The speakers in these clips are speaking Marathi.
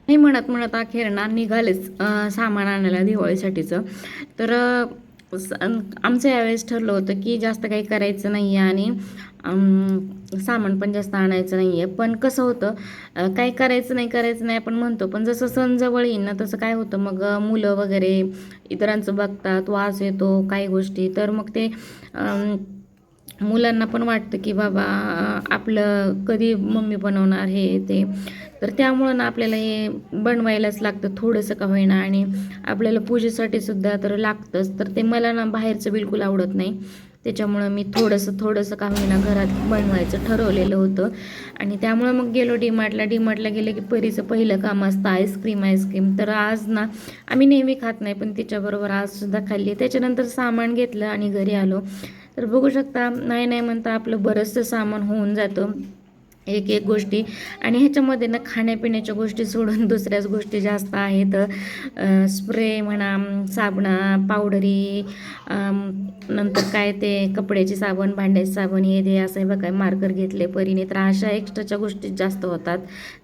नाही म्हणत म्हणत अखेर ना निघालेच सामान आणायला दिवाळीसाठीचं. तर आमचं यावेळेस ठरलं होतं की जास्त काही करायचं नाही आहे आणि सामान पण जास्त आणायचं नाही आहे. पण कसं होतं, काही करायचं नाही आपण म्हणतो, पण जसं सण जवळ येईल ना तसं काय होतं मग मुलं वगैरे इतरांचं बघतात, वास येतो काही गोष्टी, तर मग ते मुलांना पण वाटतं की बाबा आपलं कधी मम्मी बनवणार हे ते. तर त्यामुळं ना आपल्याला हे बनवायलाच लागतं थोडंसं का होईना, आणि आपल्याला पूजेसाठी सुद्धा तर लागतंच. तर ते मला ना बाहेरचं बिलकुल आवडत नाही. त्याच्यामुळं मी थोडंसं का होईना घरात बनवायचं ठरवलेलं होतं. आणि त्यामुळं मग गेलो डीमार्टला गेले की परीचं पहिलं काम असतं आईस्क्रीम. तर आज ना आम्ही नेहमी खात नाही, पण तिच्याबरोबर आजसुद्धा खाल्ली. त्याच्यानंतर सामान घेतलं आणि घरी आलो. तर बघू शकता, नाही म्हणता आपलं बरंचसं सामान होऊन जातं एक गोष्टी. आणि ह्याच्यामध्ये ना खाण्यापिण्याच्या गोष्टी सोडून दुसऱ्याच गोष्टी जास्त आहेत. स्प्रे म्हणा, साबणा, पावडरी, नंतर काय ते कपड्याची साबण, भांड्याची साबण, हे ते असं आहे बघा. मार्कर घेतले परीने. तर अशा एक्स्ट्राच्या गोष्टी जास्त होतात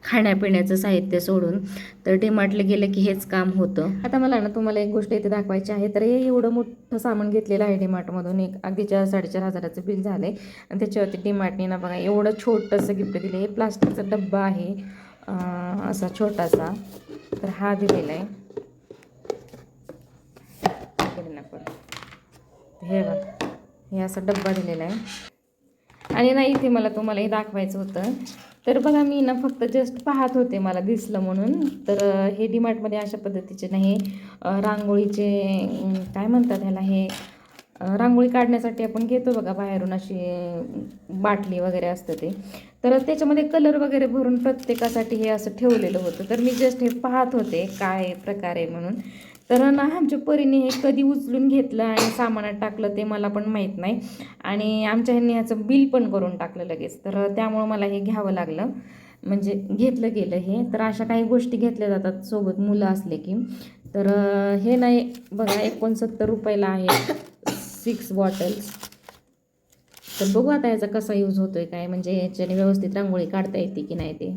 खाण्यापिण्याचं साहित्य सोडून. तर डीमार्टला गेलं की हेच काम होतं. आता मला ना तुम्हाला एक गोष्ट इथे दाखवायची आहे. तर हे एवढं मोठं सामान घेतलेलं आहे डीमार्टमधून. एक अगदी 4,500 बिल झालं आहे. आणि त्याच्यावरती डीमार्टने ना बघा एवढं छोटंसं गिफ्ट दिलं आहे. प्लास्टिकचा डब्बा आहे असा छोटासा. तर हा दिलेला आहे. हे बघा, हे असा डब्बा दिलेला आहे. आणि ना इथे मला तुम्हाला हे दाखवायचं होतं. तर बघा मी ना फक्त जस्ट पाहत होते, मला दिसलं म्हणून. तर हे डीमार्टमध्ये अशा पद्धतीचे नाही रांगोळीचे काय म्हणतात ह्याला, हे रांगोळी काढण्यासाठी आपण घेतो बघा बाहेरून अशी बाटली वगैरे असतं ते. तर त्याच्यामध्ये कलर वगैरे भरून प्रत्येकासाठी हे असं ठेवलेलं होतं. तर मी जस्ट हे पाहत होते काय प्रकार आहे म्हणून. तर ना आमच्या परीने हे कधी उचलून घेतलं आणि सामानात टाकलं ते मला पण माहीत नाही. आणि आमच्या ह्यांनी ह्याचं बिल पण करून टाकलं लगेच. तर त्यामुळं मला हे घ्यावं लागलं, म्हणजे घेतलं गेलं हे. तर अशा काही गोष्टी घेतल्या जातात सोबत मुलं असले की. तर हे नाही बघा 69 रुपयाला आहे 6 बॉटल्स. तर बघू आता याचा कसा यूज होतोय काय, म्हणजे याच्याने व्यवस्थित रांगोळी काढता येते की नाही ते.